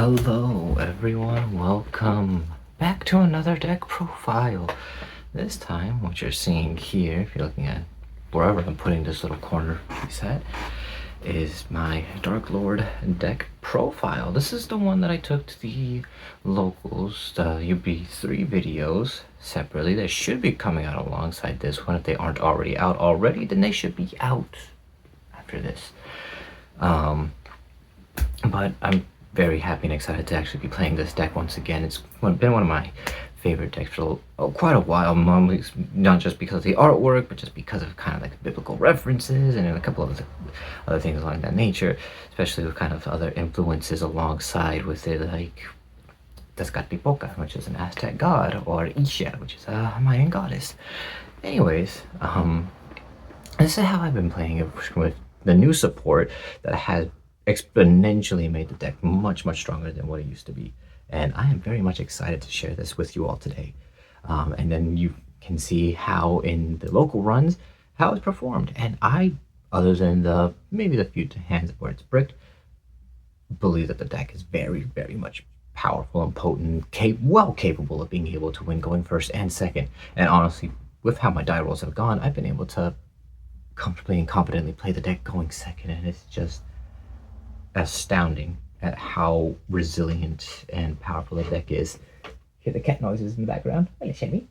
Hello everyone, welcome back to another deck profile. This time what you're seeing here, if you're looking at wherever I'm putting this little corner set, is my Darklord deck profile. This is the one that I took to the locals, the UB3 videos separately. They should be coming out alongside this one. If they aren't already out already, then they should be out after this. But I'm very happy and excited to actually be playing this deck once again. It's been one of my favorite decks for quite a while, not just because of the artwork, but just because of kind of like biblical references and a couple of other things along that nature, especially with kind of other influences alongside with it, like Tezcatlipoca, which is an Aztec god, or Isha, which is a Mayan goddess. Anyways, this is how I've been playing it with the new support that has exponentially made the deck much stronger than what it used to be, and I am very much excited to share this with you all today. And then you can see how in the local runs how it's performed, and I, other than maybe the few hands where it's bricked, believe that the deck is very much powerful and potent, well capable of being able to win going first and second. And honestly, with how my die rolls have gone, I've been able to comfortably and competently play the deck going second, and it's just astounding at how resilient and powerful the deck is. Hear the cat noises in the background. Hello, Shemmy.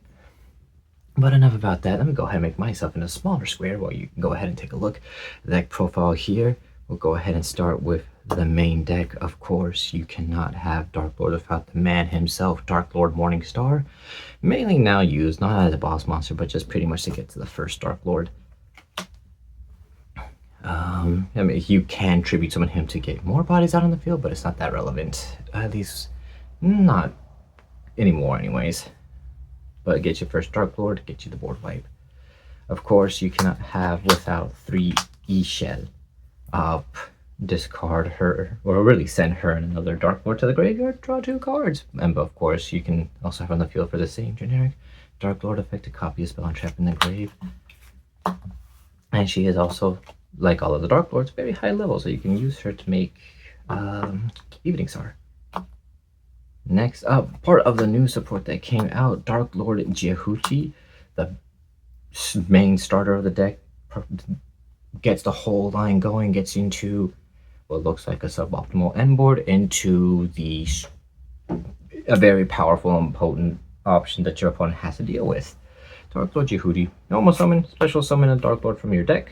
But enough about that. Let me go ahead and make myself in a smaller square while you can go ahead and take a look. The deck profile here. We'll go ahead and start with the main deck. Of course, you cannot have Darklord without the man himself, Darklord Morningstar. Mainly now used not as a boss monster, but just pretty much to get to the first Darklord. I mean, you can tribute summon him to get more bodies out on the field, but it's not that relevant. At least, not anymore anyways. But get your first Darklord, get you the board wipe. Of course, you cannot have without 3 E-Shell up, discard her, or really send her and another Darklord to the graveyard, draw 2 cards. And of course, you can also have on the field for the same generic Darklord effect to copy a spell and trap in the grave. And she is also, like all of the Darklords, very high level, so you can use her to make Evening Star. Next up, part of the new support that came out, Darklord Jehuchi, the main starter of the deck, gets the whole line going, gets into what looks like a suboptimal end board, into a very powerful and potent option that your opponent has to deal with. Darklord Jehuchi, normal summon, special summon a Darklord from your deck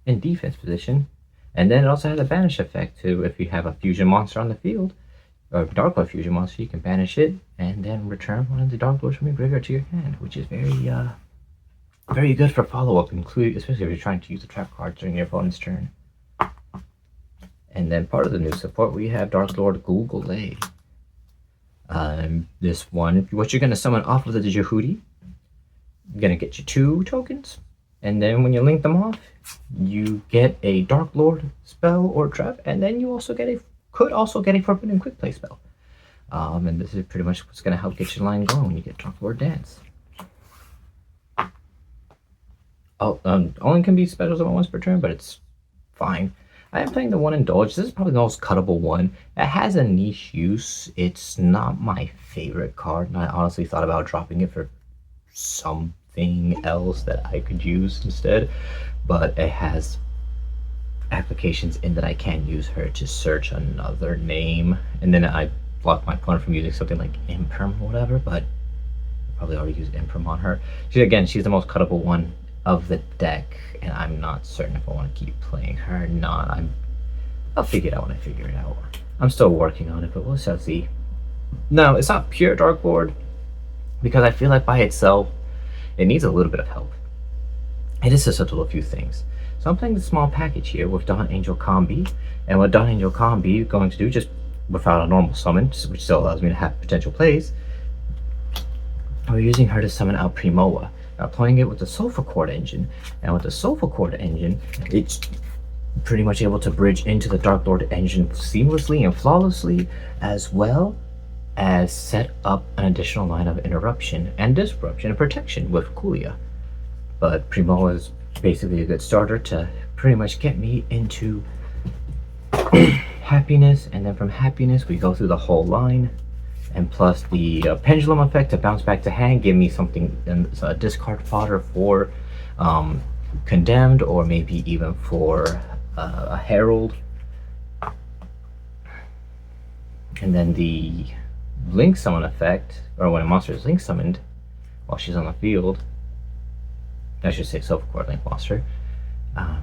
in defense position, and then it also has a banish effect too. If you have a fusion monster on the field, or Darklord fusion monster, you can banish it and then return one of the Darklords from your graveyard to your hand, which is very good for follow-up, including especially if you're trying to use a trap card during your opponent's turn. And then part of the new support, we have Darklord Gulgulay. This one, what you're going to summon off of the Jehuchi, you're going to get you 2 tokens, and then when you link them off, you get a Darklord spell or trap, and then you also could also get a Forbidden Quick Play spell. And this is pretty much what's going to help get your line going when you get Darklord Dance. Only can be special summon once per turn, but it's fine. I am playing the one Indulge. This is probably the most cuttable one. It has a niche use. It's not my favorite card, and I honestly thought about dropping it for something else that I could use instead, but it has applications in that I can use her to search another name, and then I block my opponent from using something like Imperm or whatever, but I probably already used Imperm on her. She's the most cuttable one of the deck, and I'm not certain if I want to keep playing her or not. I'll figure it out when I figure it out. I'm still working on it, but we'll see. No, it's not pure Darklord, because I feel like by itself it needs a little bit of help. It is susceptible to a few things. So I'm playing the small package here with Dawn Angel Combi, and what Dawn Angel Combi is going to do, just without a normal summon, which still allows me to have potential plays, we're using her to summon out Primoa. Now playing it with the Sofa Chord engine, and with the Sofa Chord engine, it's pretty much able to bridge into the Darklord engine seamlessly and flawlessly, as well as set up an additional line of interruption and disruption and protection with Kulia. But Primoa is basically a good starter to pretty much get me into happiness, and then from happiness we go through the whole line, and plus the pendulum effect to bounce back to hand, give me something, a discard fodder for condemned, or maybe even for a herald. And then the link summon effect, or when a monster is link summoned while she's on the field, I should say Silver Core Link monster,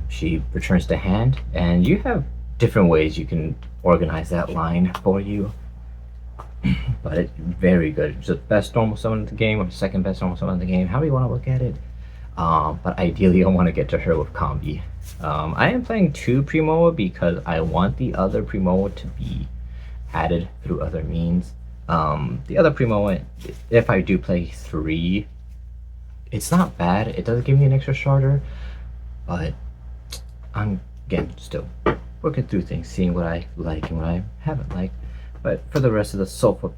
she returns to hand, and you have different ways you can organize that line for you. But it's very good. It's the best normal summon in the game, or the second best normal summon in the game, however you want to look at it. But ideally I want to get to her with combi. I am playing 2 Primoa because I want the other Primoa to be added through other means. The other Primoa, if I do play 3, it's not bad. It does give me an extra starter, but I'm, again, still working through things, seeing what I like and what I haven't liked. But for the rest of the Sulfa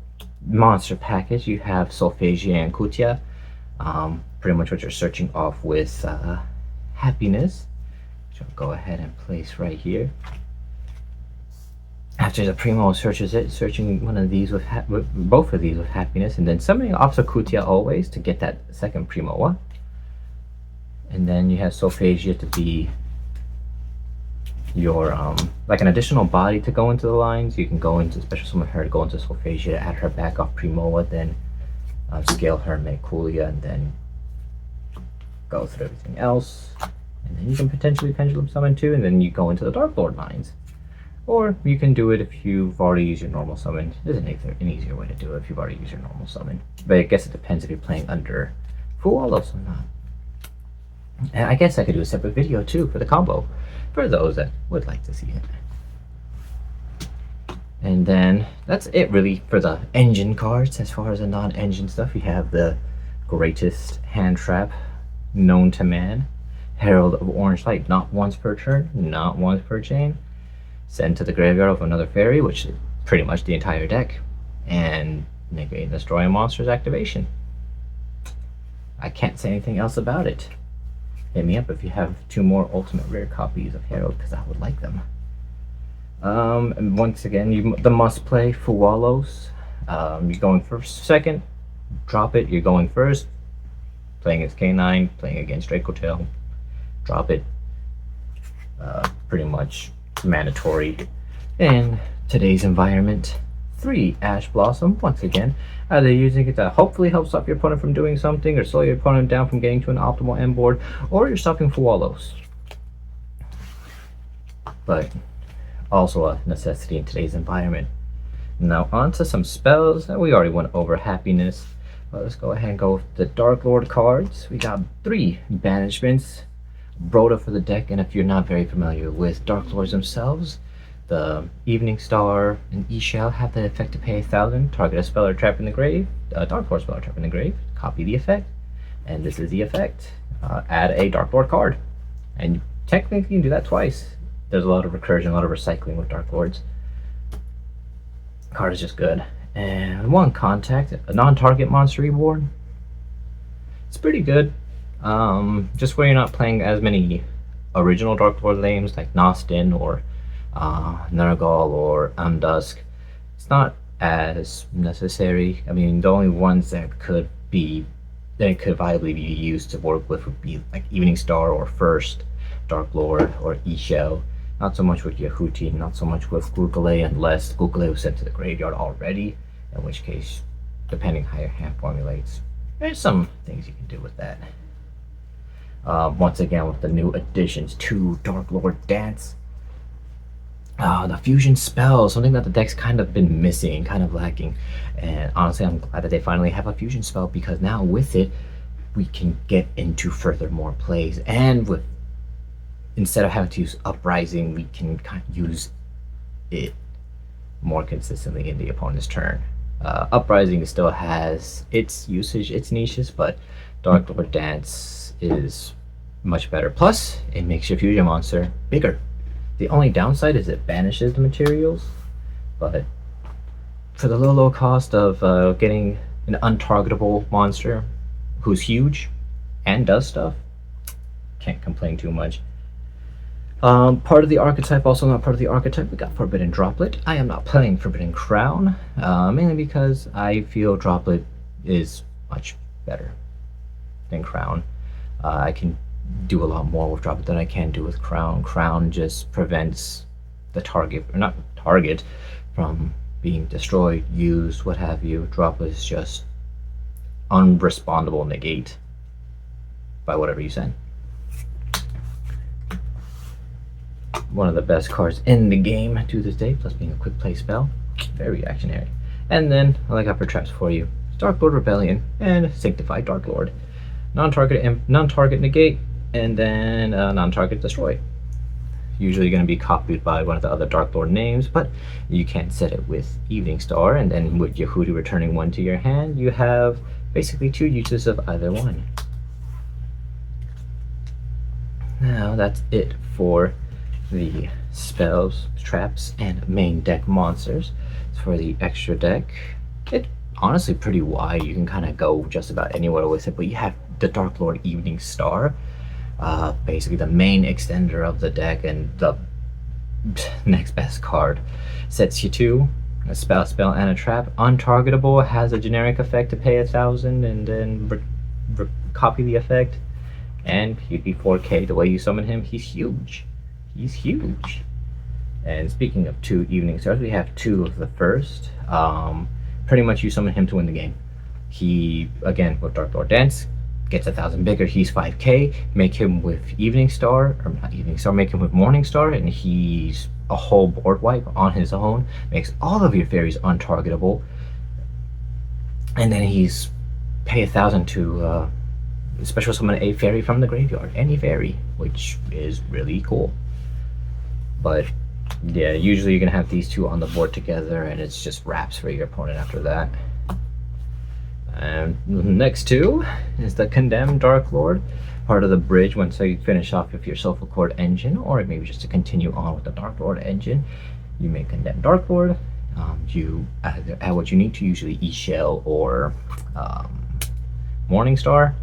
monster package, you have Solfegia and Kutia. Pretty much what you're searching off with happiness, which I'll go ahead and place right here. After the Primo searches it, searching one of these with both of these with happiness, and then summoning off Kutia always to get that second Primoa. And then you have Solfegia to be your like an additional body to go into the lines. You can go into special summon her to go into Solfegia, add her back off Primoa, then scale her, make Kulia, and then go through everything else. And then you can potentially pendulum summon too, and then you go into the Darklord lines. Or you can do it if you've already used your normal summon. There's an easier way to do it if you've already used your normal summon. But I guess it depends if you're playing under Fualos or not. And I guess I could do a separate video too for the combo, for those that would like to see it. And then that's it really for the engine cards. As far as the non-engine stuff, you have the greatest hand trap known to man, Herald of Orange Light, not once per turn, not once per chain. Send to the graveyard of another fairy, which is pretty much the entire deck, and negate and destroy a monster's activation. I can't say anything else about it. Hit me up if you have 2 more ultimate rare copies of Herald, because I would like them. And once again, the must play Fualos. You're going first, second, drop it. You're going first, playing against K9, playing against Dracotail, drop it. Pretty much mandatory in today's environment. 3 Ash Blossom, once again, either using it to hopefully help stop your opponent from doing something, or slow your opponent down from getting to an optimal end board, or you're stopping Fualos. But also a necessity in today's environment. Now on to some spells. We already went over happiness, but let's go ahead and go with the Darklord cards. We got 3 banishments, Broda for the deck, and if you're not very familiar with Darklords themselves, the Evening Star and E-Shell have the effect to pay 1,000, target a spell or trap in the grave, a Darklord spell or trap in the grave, copy the effect, and this is the effect. Add a Darklord card, and technically you can do that twice. There's a lot of recursion, a lot of recycling with Darklords. Card is just good. And 1 contact, a non-target monster reborn. It's pretty good. Just where you're not playing as many original Darklord names like Nostin or Nergal or Amdusk. It's not as necessary. I mean, the only ones that could viably be used to work with would be like Evening Star or First Darklord or E-Shell. Not so much with Yahuti, not so much with Glucale, unless Glucale was sent to the graveyard already, in which case, depending how your hand formulates, there's some things you can do with that. Once again, with the new additions to Darklord Dance, the fusion spell, something that the deck's kind of been missing, kind of lacking, and honestly I'm glad that they finally have a fusion spell, because now with it we can get into further more plays, and with instead of having to use Uprising, we can kind of use it more consistently in the opponent's turn. Uprising still has its usage, its niches, but Darklord Dance is much better. Plus, it makes your fusion monster bigger. The only downside is it banishes the materials, but for the low cost of getting an untargetable monster who's huge and does stuff, can't complain too much. Part of the archetype, also not part of the archetype, we got Forbidden Droplet. I am not playing Forbidden Crown, mainly because I feel Droplet is much better than Crown. I can do a lot more with Droplet than I can do with Crown. Crown just prevents the target, or not target, from being destroyed, used, what have you. Droplet is just unrespondable negate by whatever you send. One of the best cards in the game to this day, plus being a quick play spell. Very reactionary. And then I like upper traps for you. Darklord Rebellion and Sanctified Darklord. Non-target negate, and then non-target destroy. Usually going to be copied by one of the other Darklord names, but you can set it with Evening Star, and then with Yehudi returning one to your hand, you have basically 2 uses of either one. Now that's it for the spells, traps, and main deck monsters. For the extra deck, it's honestly pretty wide. You can kind of go just about anywhere with it, but you have the Darklord Evening Star, basically the main extender of the deck and the next best card. Sets you 2, a spell, and a trap. Untargetable, has a generic effect to pay 1,000 and then copy the effect, and he'd be 4k. The way you summon him, he's huge. He's huge. And speaking of 2 Evening Stars, we have 2 of the first. Pretty much you summon him to win the game. He, again, with Darklord Dance, gets 1,000 bigger. He's 5k. Make him with Evening Star, or not Evening Star, make him with Morning Star, and he's a whole board wipe on his own. Makes all of your fairies untargetable. And then he's pay 1,000 to special summon a fairy from the graveyard. Any fairy, which is really cool. But yeah, usually you're gonna have these 2 on the board together, and it's just wraps for your opponent after that. And next 2 is the Condemned Darklord, part of the bridge once you finish off with your Soulful Cord engine, or maybe just to continue on with the Darklord engine. You may Condemn Darklord. You add what you need to, usually E-Shell or Morning Star.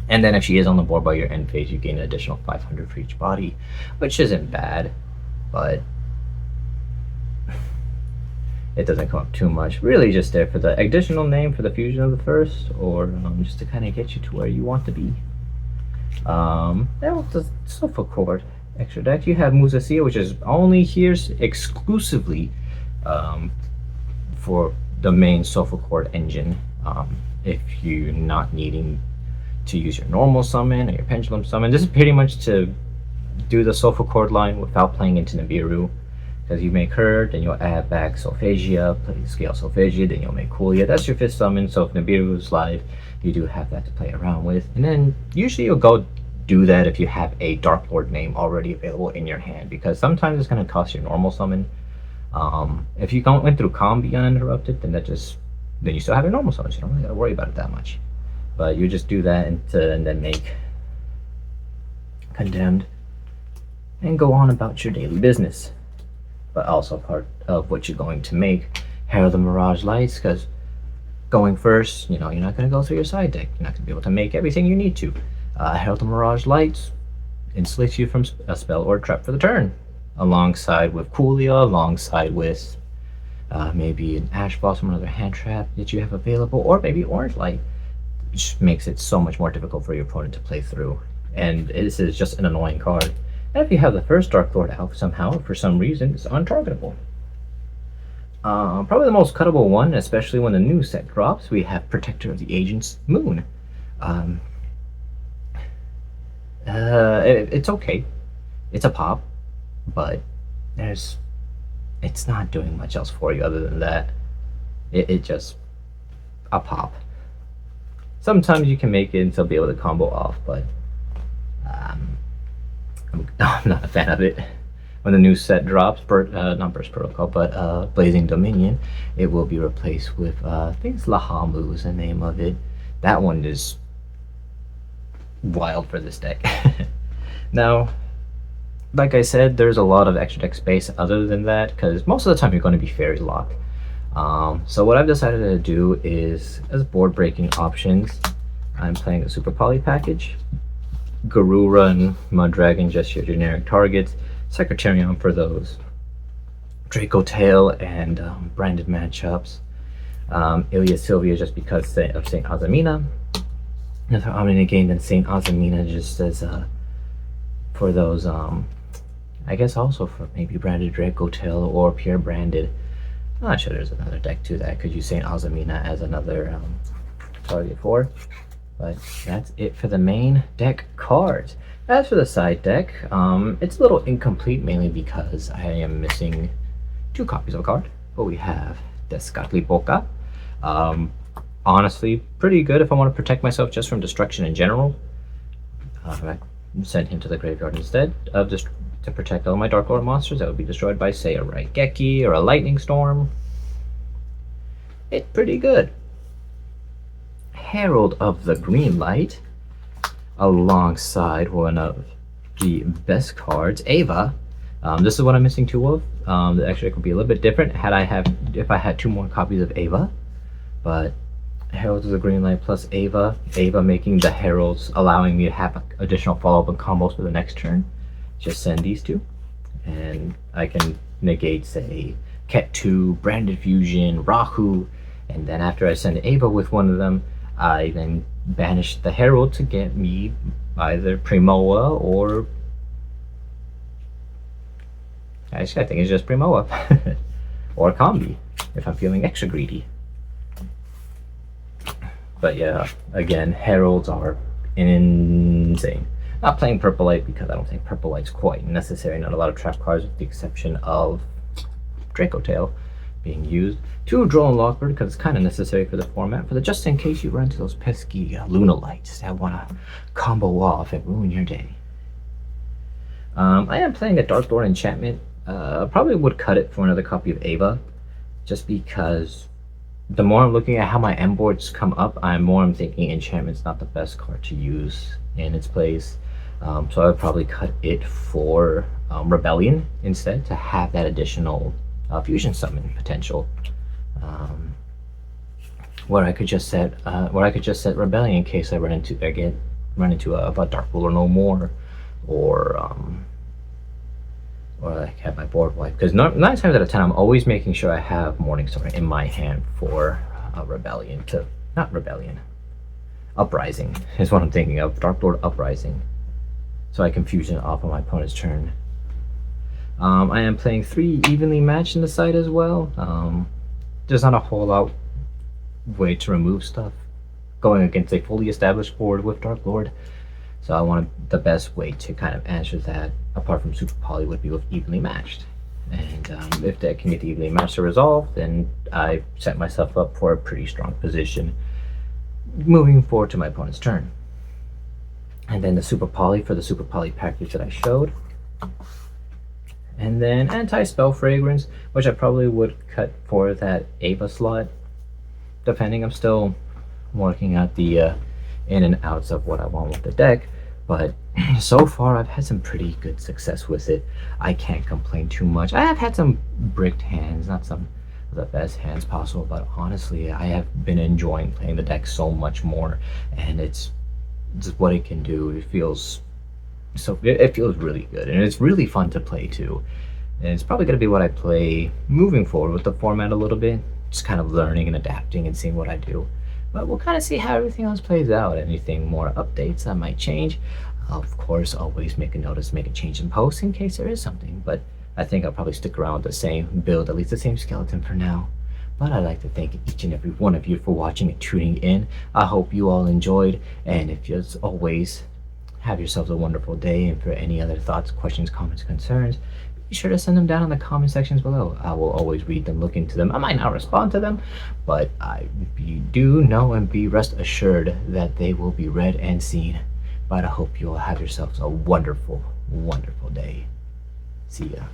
And then if she is on the board by your end phase, you gain an additional 500 for each body, which isn't bad, but it doesn't come up too much. Really just there for the additional name for the fusion of the first, or just to kind of get you to where you want to be. That was the Soulful Cord extra deck. You have Musasia, which is only here exclusively for the main Soulful Cord engine. If you're not needing to use your normal summon or your pendulum summon, this is pretty much to do the Soulful Cord line without playing into Nibiru, because you make her, then you'll add back Solphagia, play Scale Solphagia, then you'll make Kulia. That's your 5th summon, so if Nibiru is live, you do have that to play around with. And then usually you'll go do that if you have a Darklord name already available in your hand, because sometimes it's going to cost your normal summon. If you went through Combi uninterrupted, then you still have your normal summon, so you don't really got to worry about it that much. But you just do that and then make Condemned and go on about your daily business. But also part of what you're going to make, Herald the Mirage Lights, because going first, you're not going to go through your side deck. You're not going to be able to make everything you need to. Herald the Mirage Lights insulates you from a spell or a trap for the turn, alongside with Kulia, alongside with maybe an Ash Blossom, another hand trap that you have available, or maybe Orange Light, which makes it so much more difficult for your opponent to play through. And this is just an annoying card. And if you have the first Darklord out somehow, for some reason, it's untargetable. Probably the most cuttable one, especially when the new set drops, we have Protector of the Agents, Moon. It's okay. It's a pop, but it's not doing much else for you other than that. It just a pop. Sometimes you can make it and still be able to combo off, but I'm not a fan of it. When the new set drops, not Burst Protocol, but Blazing Dominion, it will be replaced with, I think it's Lahamu is the name of it. That one is wild for this deck. Now, like I said, there's a lot of extra deck space other than that, because most of the time you're going to be fairy locked. So what I've decided to do is, as board breaking options, I'm playing a Super Poly package. Garura and Mudragon, just your generic targets. Secretarion for those Draco Tail and branded matchups. Ilya Sylvia just because of St. Azamina. Another Omni game than St. Azamina just as for those, I guess also for maybe branded Draco Tail or pure branded. I'm not sure there's another deck to that. Could use St. Azamina as another target for. But that's it for the main deck cards. As for the side deck, it's a little incomplete mainly because I am missing 2 copies of a card. But we have Descatlipoca. Honestly, pretty good if I want to protect myself just from destruction in general. I send him to the graveyard instead of just to protect all my Darklord monsters that would be destroyed by, say, a Raigeki or a Lightning Storm. It's pretty good. Herald of the Green Light, alongside one of the best cards, Ava. This is what I'm missing 2 of. The extra deck would be a little bit different if I had 2 more copies of Ava. But Herald of the Green Light plus Ava. Ava making the Heralds, allowing me to have additional follow-up and combos for the next turn. Just send these 2, and I can negate, say, Ket 2, Branded Fusion, Rahu, and then after I send Ava with one of them, I then banish the Herald to get me either Primoa or... Actually, I think it's just Primoa. Or Combi, if I'm feeling extra greedy. But yeah, again, Heralds are insane. Not playing Purple Light because I don't think Purple Light's quite necessary. Not a lot of trap cards with the exception of Draco Tail being used. 2 Drone Lockbird because it's kind of necessary for the format. For the just in case you run into those pesky Luna Lights that want to combo off and ruin your day. I am playing a Darklord enchantment. Probably would cut it for another copy of Ava. Just because the more I'm looking at how my M boards come up, I'm thinking enchantment's not the best card to use in its place. So I would probably cut it for Rebellion instead to have that additional fusion summon potential. Where I could just set Rebellion in case I run into a Dark Ruler no more, or I have my board wipe. Because 9 times out of 10, I'm always making sure I have Morningstar in my hand for Uprising is what I'm thinking of. Darklord Uprising. So I can fusion off on my opponent's turn. I am playing 3 evenly matched in the side as well. There's not a whole lot way to remove stuff going against a fully established board with Darklord. So I wanted the best way to kind of answer that, apart from Super Poly, would be with evenly matched. And if that can get the evenly matched to resolve, then I set myself up for a pretty strong position moving forward to my opponent's turn. And then the Super Poly for the Super Poly package that I showed. And then Anti-Spell Fragrance, which I probably would cut for that Ava slot, depending. I'm still working out the in and outs of what I want with the deck, but so far I've had some pretty good success with it. I can't complain too much. I have had some bricked hands, not some of the best hands possible, but honestly I have been enjoying playing the deck so much more, and it's just what it can do. It feels really good, and it's really fun to play too. And it's probably going to be what I play moving forward with the format a little bit, just kind of learning and adapting and seeing what I do. But we'll kind of see how everything else plays out. Anything more updates that might change, of course, always make a notice, make a change in post in case there is something. But I think I'll probably stick around with the same build, at least the same skeleton for now. But I'd like to thank each and every one of you for watching and tuning in. I hope you all enjoyed, and if you, as always, have yourselves a wonderful day. And for any other thoughts, questions, comments, concerns, be sure to send them down in the comment sections below. I will always read them, look into them. I might not respond to them, but do know and be rest assured that they will be read and seen. But I hope you all have yourselves a wonderful, wonderful day. See ya.